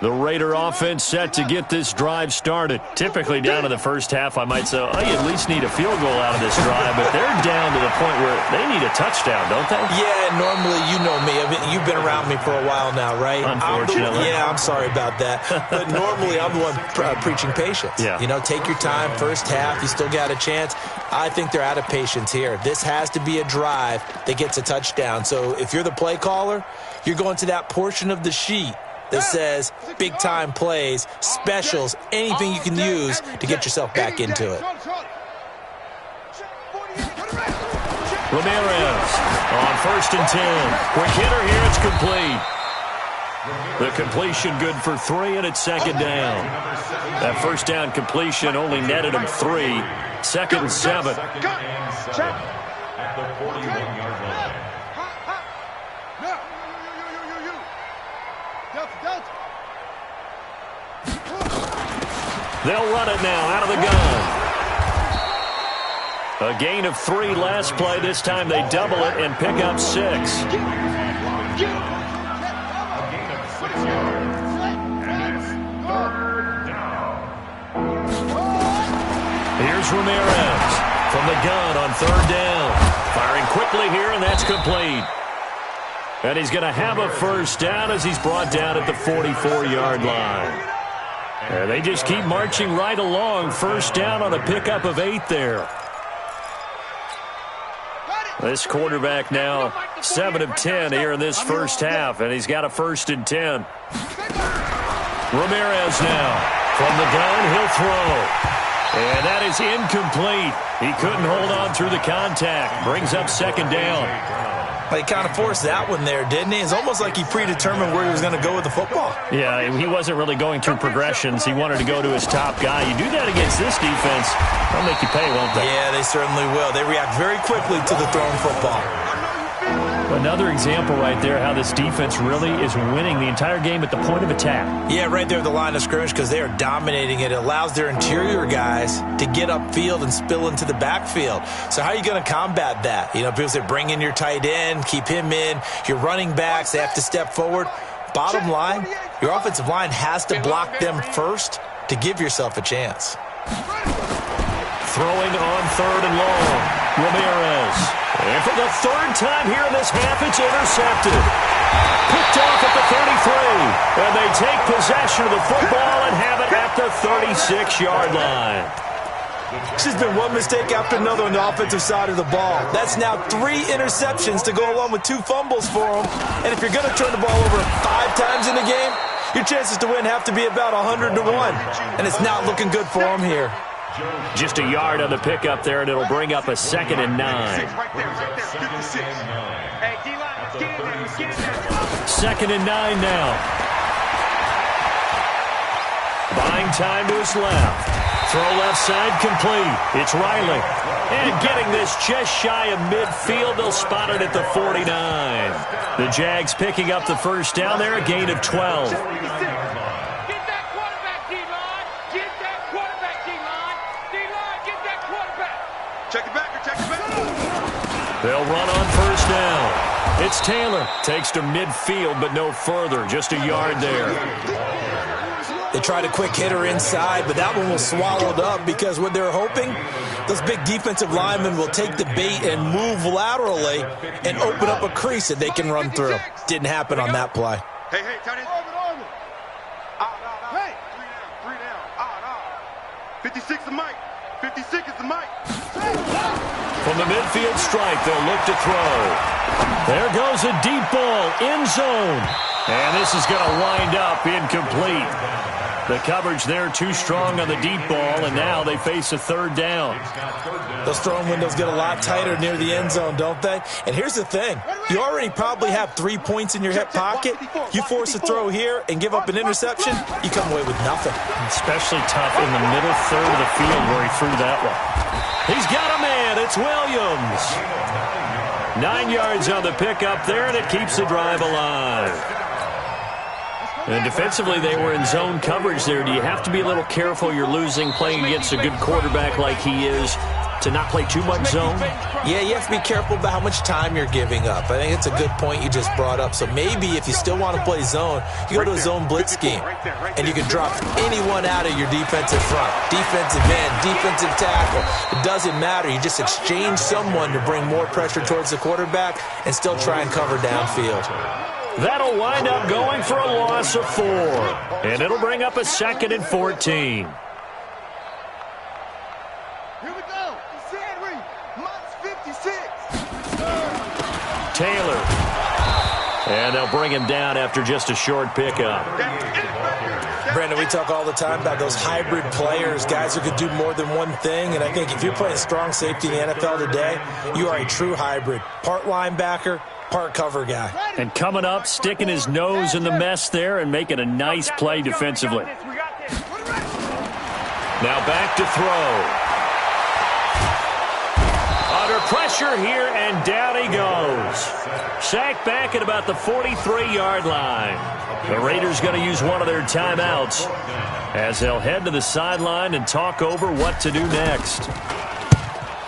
The Raider offense set to get this drive started. Typically down in the first half, I might say, oh, you at least need a field goal out of this drive, but they're down to the point where they need a touchdown, don't they? Yeah, normally, you know me. You've been around me for a while now, right? Unfortunately. I'm sorry about that. But normally, I'm the one preaching patience. Yeah. You know, take your time, first half, you still got a chance. I think they're out of patience here. This has to be a drive that gets a touchdown. So if you're the play caller, you're going to that portion of the sheet that says big-time plays, specials, anything you can use to get yourself back into it. Ramirez on 1st and 10. Quick hitter here, it's complete. The completion good for 3, and it's 2nd down. That first down completion only netted him 3. 2nd and 7. At the 41-yard line. They'll run it now out of the gun. A gain of 3 last play. This time they double it and pick up 6. Here's Ramirez from the gun on 3rd down. Firing quickly here, and that's complete. And he's going to have a first down as he's brought down at the 44-yard line. And they just keep marching right along. First down on a pickup of 8 there. This quarterback now 7 of 10 here in this first half, and he's got a 1st and 10. Ramirez now from the gun. He'll throw. And that is incomplete. He couldn't hold on through the contact. Brings up 2nd down. He kind of forced that one there, didn't he? It's almost like he predetermined where he was going to go with the football. Yeah, he wasn't really going through progressions. He wanted to go to his top guy. You do that against this defense, they'll make you pay, won't they? Yeah, they certainly will. They react very quickly to the thrown football. Another example right there how this defense really is winning the entire game at the point of attack. Yeah, right there at the line of scrimmage because they are dominating it. It allows their interior guys to get upfield and spill into the backfield. So how are you going to combat that? You know, people say bring in your tight end, keep him in. Your running backs, they have to step forward. Bottom line, your offensive line has to block them first to give yourself a chance. Throwing on 3rd and long. Ramirez. And for the 3rd time here in this half, it's intercepted. Picked off at the 33. And they take possession of the football and have it at the 36-yard line. This has been one mistake after another on the offensive side of the ball. That's now 3 interceptions to go along with 2 fumbles for them. And if you're going to turn the ball over 5 times in a game, your chances to win have to be about 100 to 1. And it's not looking good for them here. Just a yard on the pickup there, and it'll bring up a 2nd and 9. 2nd and 9 now. Buying time to his left. Throw left side complete. It's Riley. And getting this just shy of midfield, they'll spot it at the 49. The Jags picking up the first down there, a gain of 12. They'll run on first down. It's Taylor. Takes to midfield, but no further. Just a yard there. They tried a quick hitter inside, but that one was swallowed up because what they're hoping, those big defensive linemen will take the bait and move laterally and open up a crease that they can run through. Didn't happen on that play. Hey, Tony. Hey. 3 down. 56 is Mike. 56 is the Mike. From the midfield stripe, they'll look to throw. There goes a deep ball, end zone. And this is going to wind up incomplete. The coverage there too strong on the deep ball, and now they face a 3rd down. Those throwing windows get a lot tighter near the end zone, don't they? And here's the thing. You already probably have 3 points in your hip pocket. You force a throw here and give up an interception, you come away with nothing. Especially tough in the middle third of the field where he threw that one. He's got a man. It's Williams. 9 yards on the pickup there, and it keeps the drive alive. And defensively, they were in zone coverage there. Do you have to be a little careful? You're losing playing against a good quarterback like he is. to not play too much zone? Yeah, you have to be careful about how much time you're giving up. I think it's a good point you just brought up. So maybe if you still want to play zone, you go to a zone blitz scheme, and you can drop anyone out of your defensive front, defensive end, defensive tackle. It doesn't matter. You just exchange someone to bring more pressure towards the quarterback and still try and cover downfield. That'll wind up going for a loss of 4. And it'll bring up a 2nd and 14. Here we go. Henry, -56. Taylor. And they'll bring him down after just a short pickup. Brandon, we talk all the time about those hybrid players, guys who could do more than one thing. And I think if you're playing strong safety in the NFL today, you are a true hybrid. Part linebacker, part cover guy. And coming up, sticking his nose in the mess there and making a nice play defensively. Now back to throw. Under pressure here, and down he goes. Sacked back at about the 43-yard line. The Raiders going to use one of their timeouts as they'll head to the sideline and talk over what to do next.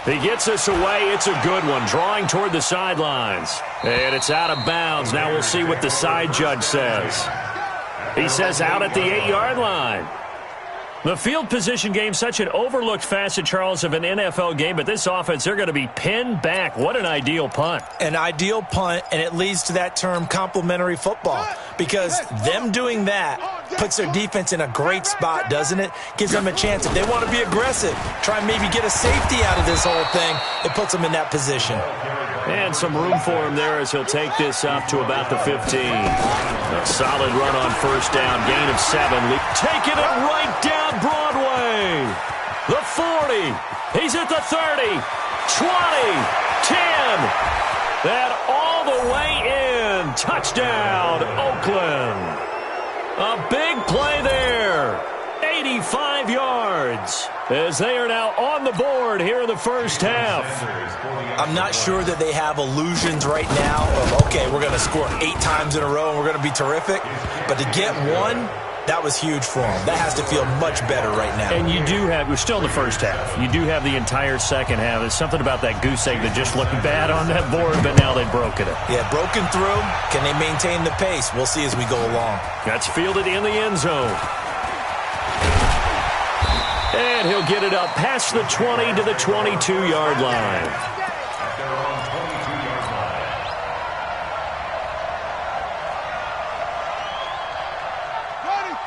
He gets us away. It's a good one, drawing toward the sidelines. And it's out of bounds. Now we'll see what the side judge says. He says out at the 8-yard line. The field position game, such an overlooked facet, Charles, of an NFL game, but this offense, they're going to be pinned back. What an ideal punt. An ideal punt, and it leads to that term complementary football, because them doing that puts their defense in a great spot, doesn't it? Gives them a chance. If they want to be aggressive, try and maybe get a safety out of this whole thing, it puts them in that position. And some room for him there as he'll take this up to about the 15. A solid run on first down, gain of 7. Taking it right down Broadway. The 40. He's at the 30. 20. 10. That all the way in. Touchdown, Oakland. A big play there. 85 yards as they are now on the board here in the first half. I'm not sure that they have illusions right now of, okay, we're going to score 8 times in a row and we're going to be terrific. But to get one, that was huge for them. That has to feel much better right now. And you do have, we're still in the first half. You do have the entire second half. There's something about that goose egg that just looked bad on that board, but now they've broken it. Yeah, broken through. Can they maintain the pace? We'll see as we go along. That's fielded in the end zone. And he'll get it up past the 20 to the 22-yard line.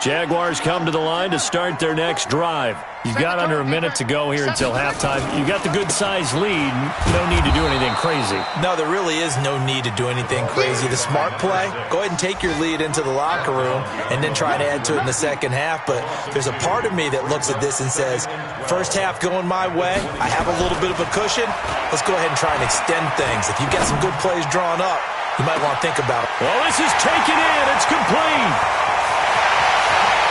Jaguars come to the line to start their next drive. You've got under a minute to go here until halftime. You've got the good-sized lead. No need to do anything crazy. No, there really is no need to do anything crazy. The smart play, go ahead and take your lead into the locker room and then try to add to it in the second half. But there's a part of me that looks at this and says, first half going my way, I have a little bit of a cushion. Let's go ahead and try and extend things. If you've got some good plays drawn up, you might want to think about it. Well, this is taken in. It's complete.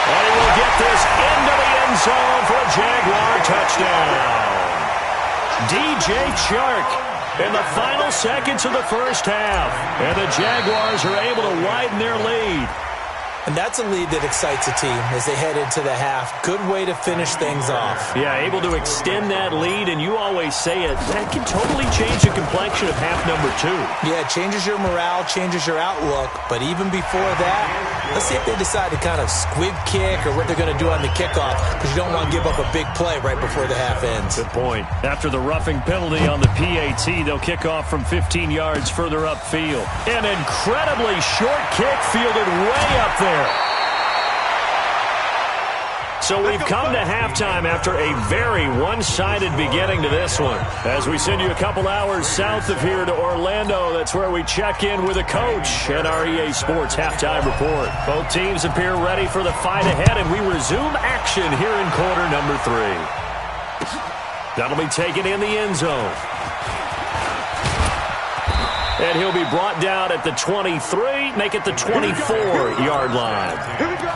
And he will get this into the end zone for a Jaguar touchdown. DJ Chark in the final seconds of the first half. And the Jaguars are able to widen their lead. And that's a lead that excites a team as they head into the half. Good way to finish things off. Yeah, able to extend that lead, and you always say it, that can totally change the complexion of half number 2. Yeah, it changes your morale, changes your outlook. But even before that, let's see if they decide to kind of squib kick or what they're going to do on the kickoff, because you don't want to give up a big play right before the half ends. Good point. After the roughing penalty on the PAT, they'll kick off from 15 yards further upfield. An incredibly short kick fielded way up there. So we've come to halftime after a very one-sided beginning to this one. As we send you a couple hours south of here to Orlando, that's where we check in with a coach at our EA Sports Halftime Report. Both teams appear ready for the fight ahead, and we resume action here in quarter number 3. That'll be taken in the end zone. And he'll be brought down at the 23, make it the 24-yard line. Here we go.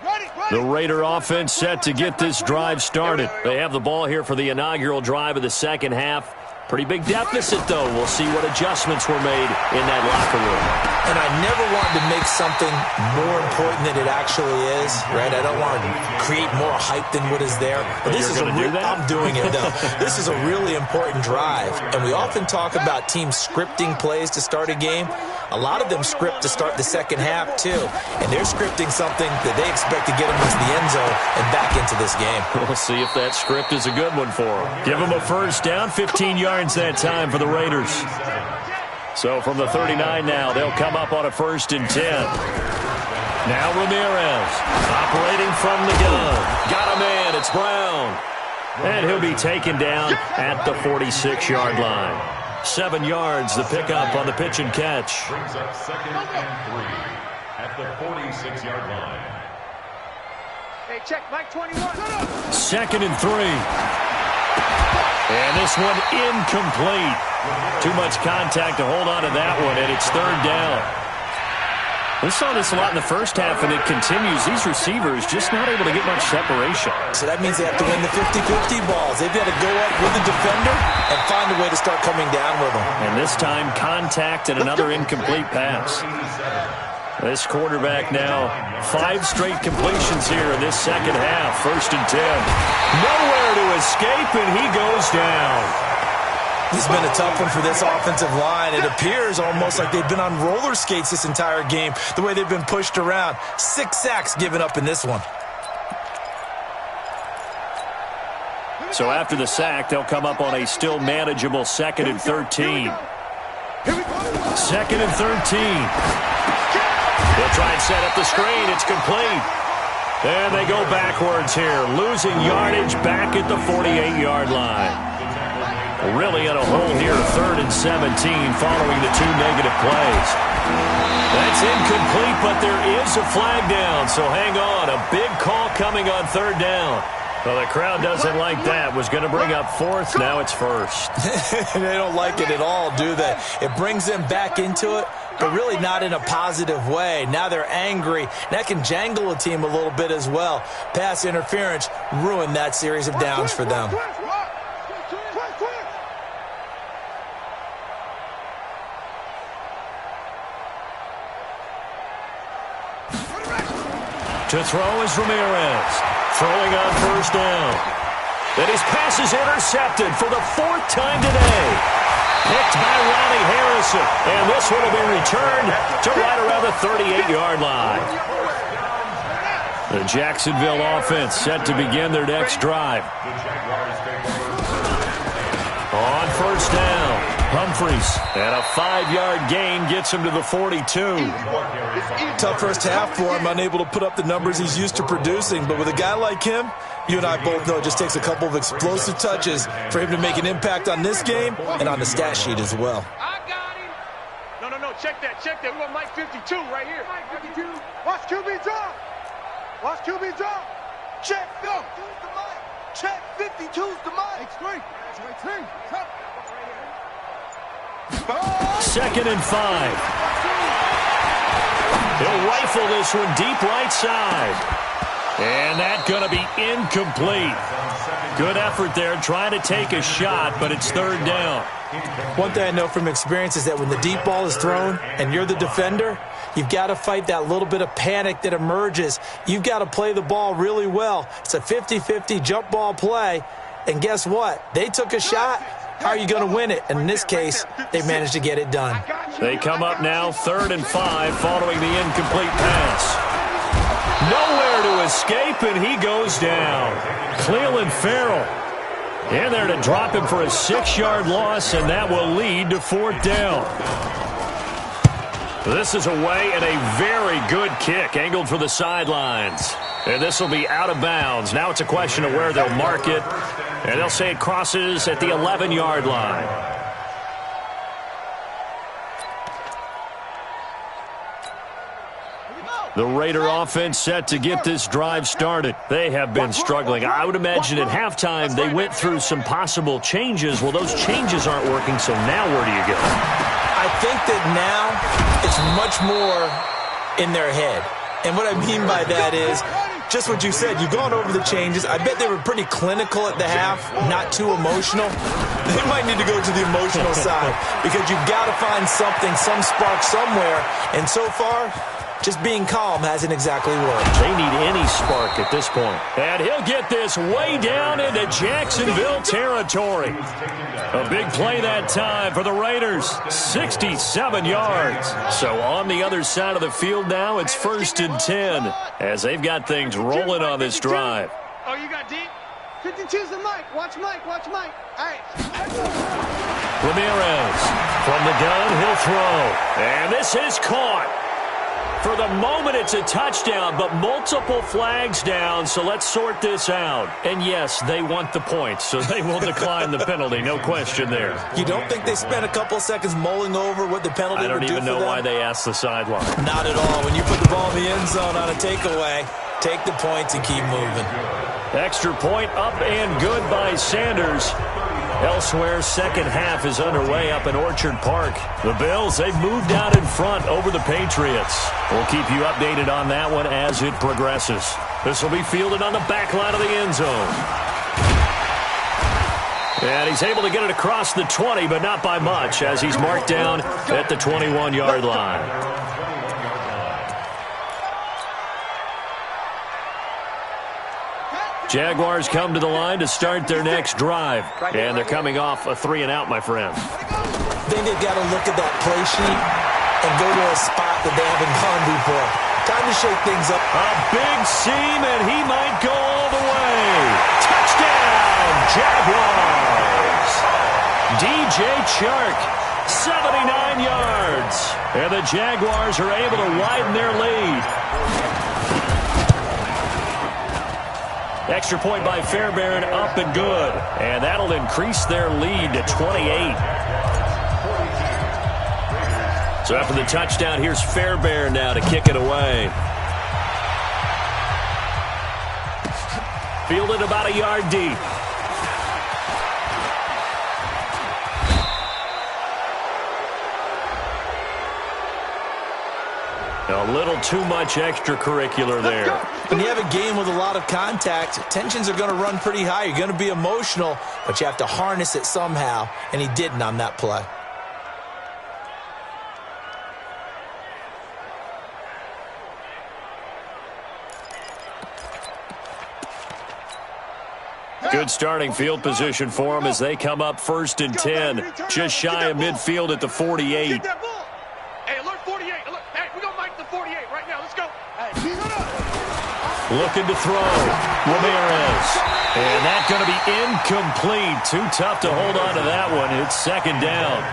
Ready. The Raider offense set to get this drive started. They have the ball here for the inaugural drive of the second half. Pretty big deficit, though. We'll see what adjustments were made in that locker room. And I never wanted to make something more important than it actually is, right? I don't want to create more hype than what is there. But this is I'm doing it, though. This is a really important drive. And we often talk about teams scripting plays to start a game. A lot of them script to start the second half, too. And they're scripting something that they expect to get them into the end zone and back into this game. We'll see if that script is a good one for them. Give them a first down, 15 yards that time for the Raiders. So from the 39 now, they'll come up on a 1st and 10. Now Ramirez operating from the gun. Got a man. It's Brown. And he'll be taken down at the 46-yard line. 7 yards, the pickup on the pitch and catch. Brings up 2nd and 3 at the 46-yard line. Hey, check, Mike 21. 2nd and 3. And this one incomplete. Too much contact to hold on to that one, and it's 3rd down. We saw this a lot in the first half, and it continues. These receivers just not able to get much separation. So that means they have to win the 50-50 balls. They've got to go up with the defender and find a way to start coming down with them. And this time, contact and another incomplete pass. This quarterback now, 5 straight completions here in this second half. 1st and 10. Nowhere to escape, and he goes down. This has been a tough one for this offensive line. It appears almost like they've been on roller skates this entire game, the way they've been pushed around. 6 sacks given up in this one. So after the sack, they'll come up on a still manageable 2nd and 13. 2nd and 13. They'll try and set up the screen. It's complete. And they go backwards here, losing yardage back at the 48-yard line. Really in a hole here, 3rd and 17 following the 2 negative plays. That's incomplete, but there is a flag down, so hang on. A big call coming on 3rd down. Well, the crowd doesn't like that. Was going to bring up 4th. Now it's 1st. They don't like it at all, do they? It brings them back into it, but really not in a positive way. Now they're angry. That can jangle a team a little bit as well. Pass interference ruined that series of downs for them. To throw is Ramirez. Throwing on 1st down. And his pass is intercepted for the 4th time today. Picked by Ronnie Harrison. And this one will be returned to right around the 38-yard line. The Jacksonville offense set to begin their next drive. On 1st down, Humphreys. And a 5-yard gain gets him to the 42. Tough first half for him, unable to put up the numbers he's used to producing. But with a guy like him, you and I both know it just takes a couple of explosive touches for him to make an impact on this game and on the stat sheet as well. I got him. No, check that. We want Mike 52 right here. Mike 52. Watch QB drop. Watch QB drop. Check. Go. Check. 52's the Mike. Straight. 2nd and 5. He'll rifle this one deep right side. And that's going to be incomplete. Good effort there, trying to take a shot, but it's 3rd down. One thing I know from experience is that when the deep ball is thrown and you're the defender, you've got to fight that little bit of panic that emerges. You've got to play the ball really well. It's a 50-50 jump ball play. And guess what? They took a shot. How are you going to win it? And in this case, they managed to get it done. They come up now 3rd and 5 following the incomplete pass. Nowhere to escape, and he goes down. Cleveland Farrell in there to drop him for a 6-yard loss, and that will lead to 4th down. This is away, and a very good kick angled for the sidelines. And this will be out of bounds. Now it's a question of where they'll mark it. And they'll say it crosses at the 11-yard line. The Raider offense set to get this drive started. They have been struggling. I would imagine at halftime they went through some possible changes. Well, those changes aren't working, so now where do you go? I think that now it's much more in their head. And what I mean by that is just what you said. You've gone over the changes. I bet they were pretty clinical at the half, not too emotional. They might need to go to the emotional side because you've got to find something, some spark somewhere. And so far, just being calm hasn't exactly worked. They need any spark at this point. And he'll get this way down into Jacksonville territory. A big play that time for the Raiders. 67 yards. So on the other side of the field now, it's 1st and 10 as they've got things rolling on this drive. Oh, you got deep? 52's the Mike. Watch Mike. Watch Mike. All right. Ramirez from the gun. He'll throw. And this is caught. For the moment, it's a touchdown, but multiple flags down, so let's sort this out. And yes, they want the points, so they will decline the penalty, no question there. You don't think they spent a couple seconds mulling over what the penalty would do for them? I don't even know why they asked the sideline. Not at all. When you put the ball in the end zone on a takeaway, take the points and keep moving. Extra point up and good by Sanders. Elsewhere, second half is underway up in Orchard Park. The Bills, they've moved out in front over the Patriots. We'll keep you updated on that one as it progresses. This will be fielded on the back line of the end zone. And he's able to get it across the 20, but not by much, as he's marked down at the 21-yard line. Jaguars come to the line to start their next drive. And they're coming off a 3-and-out, my friend. I think they've got to look at that play sheet and go to a spot that they haven't gone before. Time to shake things up. A big seam, and he might go all the way. Touchdown, Jaguars. DJ Chark, 79 yards. And the Jaguars are able to widen their lead. Extra point by Fairbairn, up and good. And that'll increase their lead to 28. So after the touchdown, here's Fairbairn now to kick it away. Fielded about a yard deep. A little too much extracurricular there. When you have a game with a lot of contact, tensions are going to run pretty high. You're going to be emotional, but you have to harness it somehow, and he didn't on that play. Good starting field position for them as they come up 1st and 10. Just shy of midfield at the 48. Hey, alert 48. Alert. Hey, we're going to mic the 48 right now. Let's go. Hey, looking to throw. Ramirez. And that's going to be incomplete. Too tough to hold on to that one. It's 2nd down.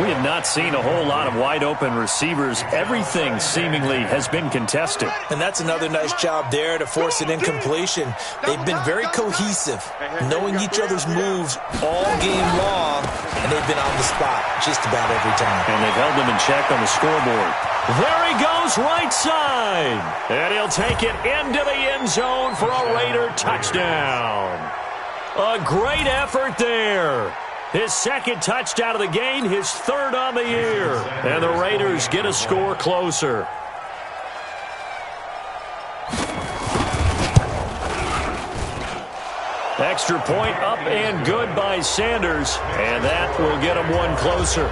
We have not seen a whole lot of wide-open receivers. Everything seemingly has been contested. And that's another nice job there to force an incompletion. They've been very cohesive, knowing each other's moves all game long, and they've been on the spot just about every time. And they've held them in check on the scoreboard. There he goes, right side. And he'll take it into the end zone for a Raider touchdown. A great effort there. His 2nd touchdown of the game, his 3rd on the year. And the Raiders get a score closer. Extra point up and good by Sanders. And that will get him one closer.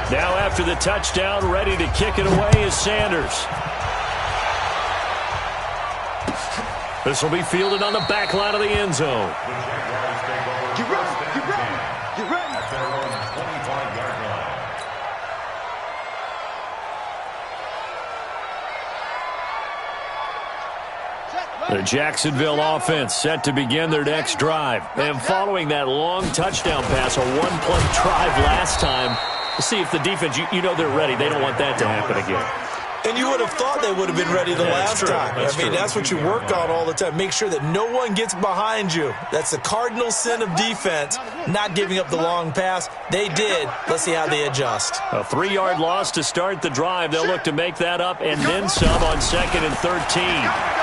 Now after the touchdown, ready to kick it away is Sanders. This will be fielded on the back line of the end zone. Get ready. Get ready. Get ready. The Jacksonville offense set to begin their next drive. And following that long touchdown pass, a one-play drive last time, to see if the defense, you know they're ready. They don't want that to happen again. And you would have thought they would have been ready the last time. That's what you work on all the time. Make sure that no one gets behind you. That's the cardinal sin of defense, not giving up the long pass. They did. Let's see how they adjust. A 3-yard loss to start the drive. They'll look to make that up and then some on 2nd and 13.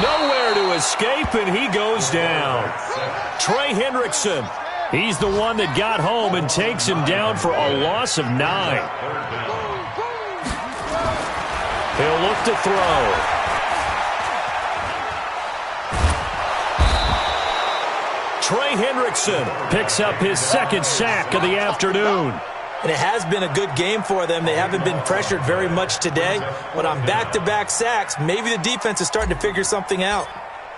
Nowhere to escape, and he goes down. Trey Hendrickson He's the one that got home and takes him down for a loss of 9. He'll look to throw. Trey Hendrickson picks up his second sack of the afternoon. And it has been a good game for them. They haven't been pressured very much today. But on back-to-back sacks, maybe the defense is starting to figure something out.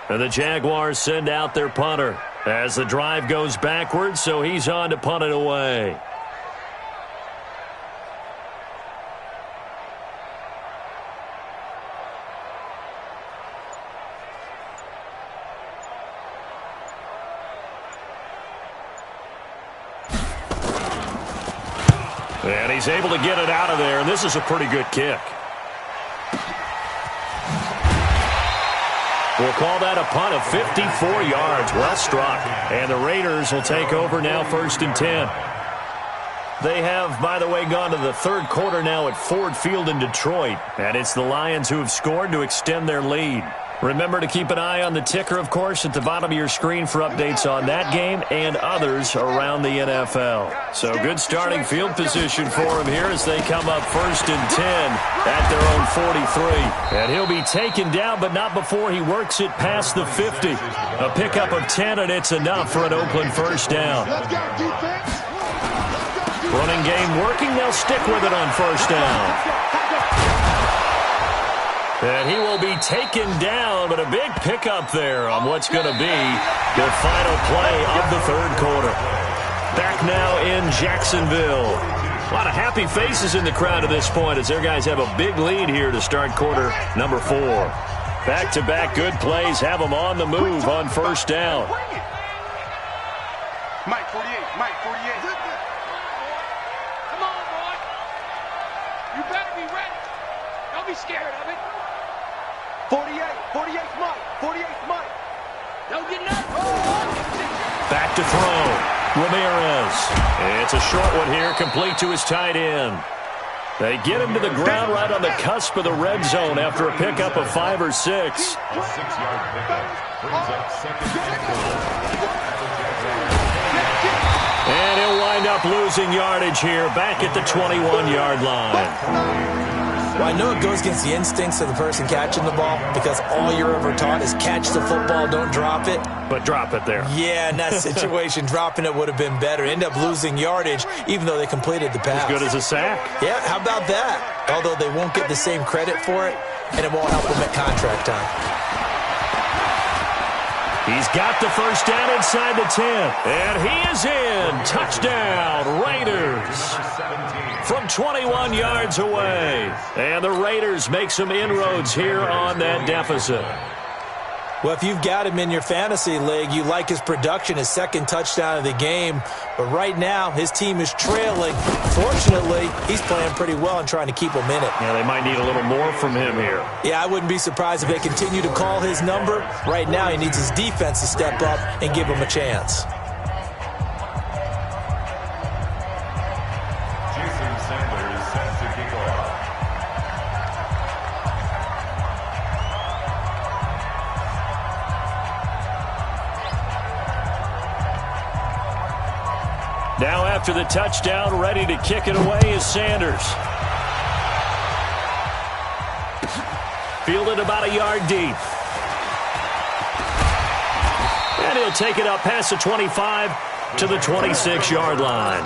And the Jaguars send out their punter as the drive goes backwards, so he's on to punt it away. And he's able to get it out of there, and this is a pretty good kick. We'll call that a punt of 54 yards. Well struck. And the Raiders will take over now, 1st and 10. They have, by the way, gone to the third quarter now at Ford Field in Detroit. And it's the Lions who have scored to extend their lead. Remember to keep an eye on the ticker, of course, at the bottom of your screen for updates on that game and others around the NFL. So good starting field position for him here as they come up 1st and 10 at their own 43. And he'll be taken down, but not before he works it past the 50. A pickup of 10, and it's enough for an Oakland first down. Running game working. They'll stick with it on 1st down. And he will be taken down, but a big pickup there on what's going to be the final play of the third quarter. Back now in Jacksonville. A lot of happy faces in the crowd at this point as their guys have a big lead here to start quarter number 4. Back-to-back good plays have them on the move on 1st down. Mike 48, Mike 48. Come on, boy. You better be ready. Don't be scared of it. 48's Mike, 48's Mike. Don't get nervous. Back to throw. Ramirez. It's a short one here, complete to his tight end. They get him to the ground right on the cusp of the red zone after a pickup of 5 or 6. A 6-yard pickup brings up 2nd and 4. And he'll wind up losing yardage here back at the 21-yard line. Well, I know it goes against the instincts of the person catching the ball because all you're ever taught is catch the football, don't drop it. But drop it there. Yeah, in that situation, dropping it would have been better. End up losing yardage, even though they completed the pass. As good as a sack. Yeah, how about that? Although they won't get the same credit for it, and it won't help them at contract time. He's got the first down inside the 10. And he is in. Touchdown, Raiders. From 21 yards away. And the Raiders make some inroads here on that deficit. Well, if you've got him in your fantasy league, you like his production, his second touchdown of the game. But right now, his team is trailing. Fortunately, he's playing pretty well and trying to keep them in it. Yeah, they might need a little more from him here. Yeah, I wouldn't be surprised if they continue to call his number. Right now, he needs his defense to step up and give him a chance. Now after the touchdown, ready to kick it away is Sanders. Fielded about a yard deep. And he'll take it up past the 25 to the 26-yard line.